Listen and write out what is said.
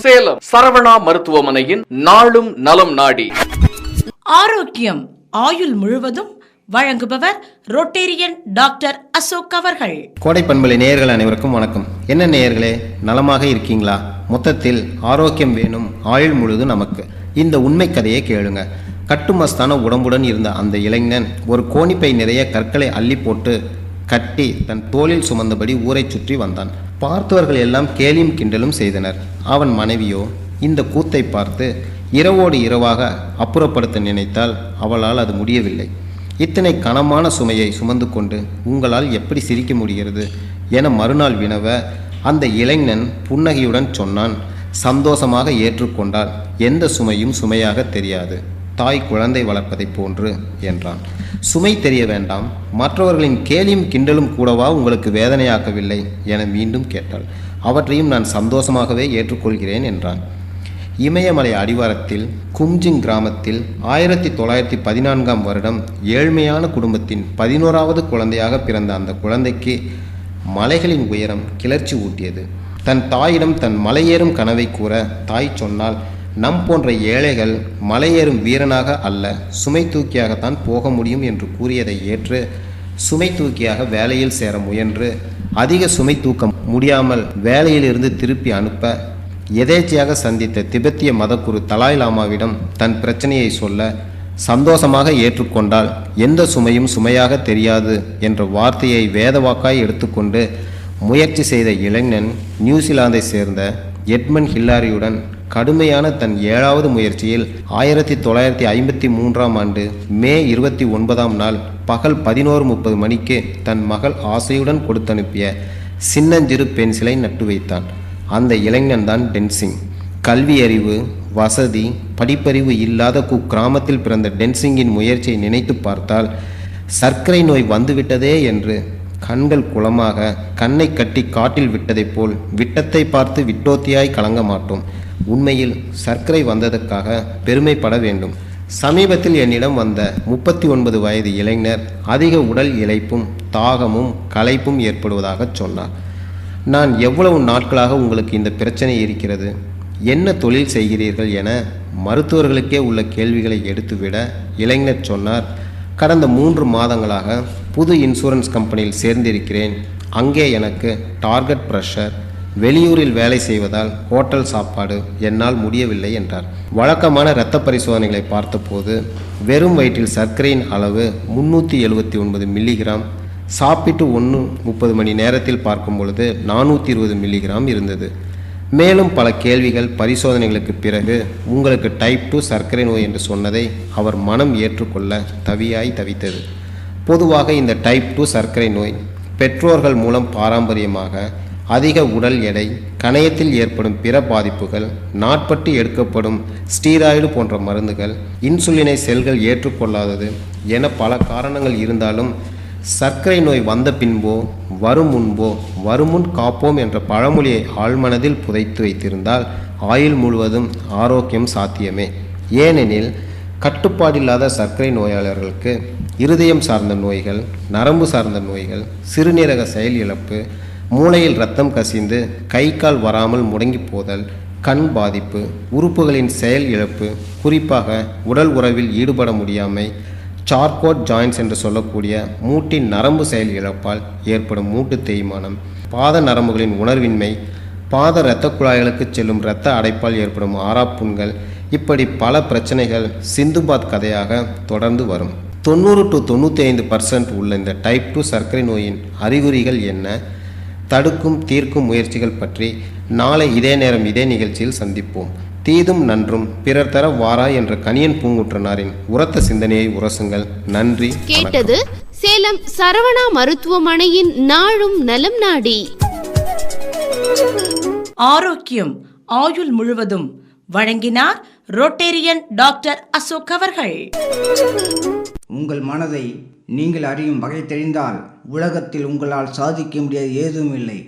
சேலம் சரவணா மருத்துவமனையின் நாளும் நலம் நாடி. ஆரோக்கியம் ஆயுள் முழுவதும் வழங்குபவர் ரொட்டேரியன் டாக்டர் அசோக் அவர்கள். கோடை பண்பலை நேயர்கள் அனைவருக்கும் வணக்கம். என்ன நேயர்களே, நலமாக இருக்கீங்களா? மொத்தத்தில் ஆரோக்கியம் வேணும், ஆயுள் முழுதும் நமக்கு. இந்த உண்மை கதையை கேளுங்க. கட்டுமஸ்தான உடம்புடன் இருந்த அந்த இளைஞன் ஒரு கோணிப்பை நிறைய கற்களை அள்ளி போட்டு கட்டி தன் தோளில் சுமந்தபடி ஊரை சுற்றி வந்தான். பார்த்தவர்கள் எல்லாம் கேலியும் கிண்டலும் செய்தனர். அவன் மனைவியோ இந்த கூத்தை பார்த்து இரவோடு இரவாக அப்புறப்படுத்த நினைத்தால் அவளால் அது முடியவில்லை. இத்தனை கனமான சுமையை சுமந்து கொண்டு உங்களால் எப்படி சிரிக்க முடிகிறது என மறுநாள் வினவ அந்த இளைஞன் புன்னகையுடன் சொன்னான், சந்தோஷமாக ஏற்றுக்கொண்டால் எந்த சுமையும் சுமையாக தெரியாது, தாய் குழந்தை வளர்ப்பதை போன்று என்றான். சுமை தெரிய வேண்டாம், மற்றவர்களின் கேலியும் கிண்டலும் கூடவா உங்களுக்கு வேதனையாக்கவில்லை என மீண்டும் கேட்டாள். அவற்றையும் நான் சந்தோஷமாகவே ஏற்றுக்கொள்கிறேன் என்றான். இமயமலை அடிவாரத்தில் கும்ஜிங் கிராமத்தில் 1914ஆம் வருடம் ஏழ்மையான குடும்பத்தின் 11வது குழந்தையாக பிறந்த அந்த குழந்தைக்கு மலைகளின் உயரம் கிளர்ச்சி ஊட்டியது. தன் தாயிடம் தன் மலையேறும் கனவை கூற தாய் சொன்னால், நம் போன்ற ஏழைகள் மலையேறும் வீரனாக அல்ல, சுமை தூக்கியாகத்தான் போக முடியும் என்று கூறியதை ஏற்று சுமை தூக்கியாக வேலையில் சேர முயன்று அதிக சுமை தூக்க முடியாமல் வேலையிலிருந்து திருப்பி அனுப்ப எதேச்சையாக சந்தித்த திபெத்திய மதகுரு தலாய் லாமாவிடம் தன் பிரச்சனையை சொல்ல சந்தோஷமாக ஏற்றுக்கொண்டால் எந்த சுமையும் சுமையாக தெரியாது என்ற வார்த்தையை வேதவாக்காய் எடுத்துக்கொண்டு முயற்சி செய்த இளைஞன் நியூசிலாந்தை சேர்ந்த எட்மண்ட் ஹில்லாரியுடன் கடுமையான தன் 7வது முயற்சியில் 1953ஆம் ஆண்டு மே 29ஆம் நாள் பகல் 11:30 மணிக்கு தன் மகள் ஆசையுடன் கொடுத்தனுப்பிய சின்னஞ்சிறு பென்சிலை நட்டு வைத்தான். அந்த இளைஞன் தான் டென்சிங். கல்வி அறிவு, வசதி, படிப்பறிவு இல்லாத கிராமத்தில் பிறந்த டென்சிங்கின் முயற்சியை நினைத்து பார்த்தால் சர்க்கரை நோய் வந்துவிட்டதே என்று கண்கள் குளமாக கண்ணை கட்டி காட்டில் விட்டதைப் போல் விட்டத்தை பார்த்து விட்டோத்தியாய் கலங்க மாட்டோம். உண்மையில் சர்க்கரை வந்ததற்காக பெருமைப்பட வேண்டும். சமீபத்தில் என்னிடம் வந்த 39 வயது இளைஞர் அதிக உடல் இளைப்பும் தாகமும் களைப்பும் ஏற்படுவதாக சொன்னார். நான் எவ்வளவு நாட்களாக உங்களுக்கு இந்த பிரச்சனை இருக்கிறது, என்ன தொழில் செய்கிறீர்கள் என மருத்துவர்களுக்கே உள்ள கேள்விகளை எடுத்துவிட இளைஞர் சொன்னார், கடந்த 3 மாதங்களாக புது இன்சூரன்ஸ் கம்பெனியில் சேர்ந்திருக்கிறேன். அங்கே எனக்கு டார்கெட் ப்ரெஷர், வெளியூரில் வேலை செய்வதால் ஹோட்டல் சாப்பாடு என்னால் முடியவில்லை என்றார். வழக்கமான இரத்த பரிசோதனைகளை பார்த்தபோது வெறும் வயிற்றில் சர்க்கரையின் அளவு 379 மில்லிகிராம், சாப்பிட்டு 30 மணி நேரத்தில் பார்க்கும் பொழுது 420 மில்லிகிராம் இருந்தது. மேலும் பல கேள்விகள் பரிசோதனைகளுக்கு பிறகு உங்களுக்கு டைப் 2 சர்க்கரை நோய் என்று சொன்னதை அவர் மனம் ஏற்றுக்கொள்ள தவித்தது. பொதுவாக இந்த டைப் 2 சர்க்கரை நோய் பெற்றோர்கள் மூலம் பாரம்பரியமாக அதிக உடல் எடை, கணையத்தில் ஏற்படும் பிற பாதிப்புகள், நாட்பட்டு எடுக்கப்படும் ஸ்டீராய்டு போன்ற மருந்துகள், இன்சுலினை செல்கள் ஏற்றுக்கொள்ளாதது என பல காரணங்கள் இருந்தாலும் சர்க்கரை நோய் வந்த பின்போ வரும் முன்போ வருமுன் காப்போம் என்ற பழமொழியை ஆழ்மனதில் புதைத்து வைத்திருந்தால் ஆயுள் முழுவதும் ஆரோக்கியம் சாத்தியமே. ஏனெனில் கட்டுப்பாடில்லாத சர்க்கரை நோயாளர்களுக்கு இருதயம் சார்ந்த நோய்கள், நரம்பு சார்ந்த நோய்கள், சிறுநீரக செயல் இழப்பு, மூளையில் இரத்தம் கசிந்து கை கால் வராமல் முடங்கி போதல், கண் பாதிப்பு, உறுப்புகளின் செயல் இழப்பு, குறிப்பாக உடல் உறவில் ஈடுபட முடியாமை, சார்கோட் ஜாயின்ஸ் என்று சொல்லக்கூடிய மூட்டின் நரம்பு செயல் இழப்பால் ஏற்படும் மூட்டு தேய்மானம், பாத நரம்புகளின் உணர்வின்மை, பாத இரத்த குழாய்களுக்கு செல்லும் இரத்த அடைப்பால் ஏற்படும் ஆறாப்புண்கள், இப்படி பல பிரச்சனைகள் சிந்துபாத் கதையாக தொடர்ந்து வரும். 90 to 95% உள்ள இந்த டைப் 2 சர்க்கரை நோயின் அறிகுறிகள் என்ன, தடுக்கும் தீர்க்கும் முயற்சிகள் பற்றி நாளை இதே நேரம் இதே நிகழ்ச்சியில் சந்திப்போம். தீதும் நன்றும் பிறர் தர வாரா என்ற கணியன் பூங்குற்றனாரின் உரத்த சிந்தனையை உரசுங்கள். நன்றி. கேட்டது சேலம் சரவணா மருத்துவமனையின் நாளும் நலம் நாடி. ஆரோக்கியம் ஆயுள் முழுவதும் வழங்கினார் ரொட்டேரியன் டாக்டர் அசோக் அவர்கள். உங்கள் மனதை நீங்கள் அறியும் வகை தெரிந்தால் உலகத்தில் உங்களால் சாதிக்க முடியாது ஏதும் இல்லை.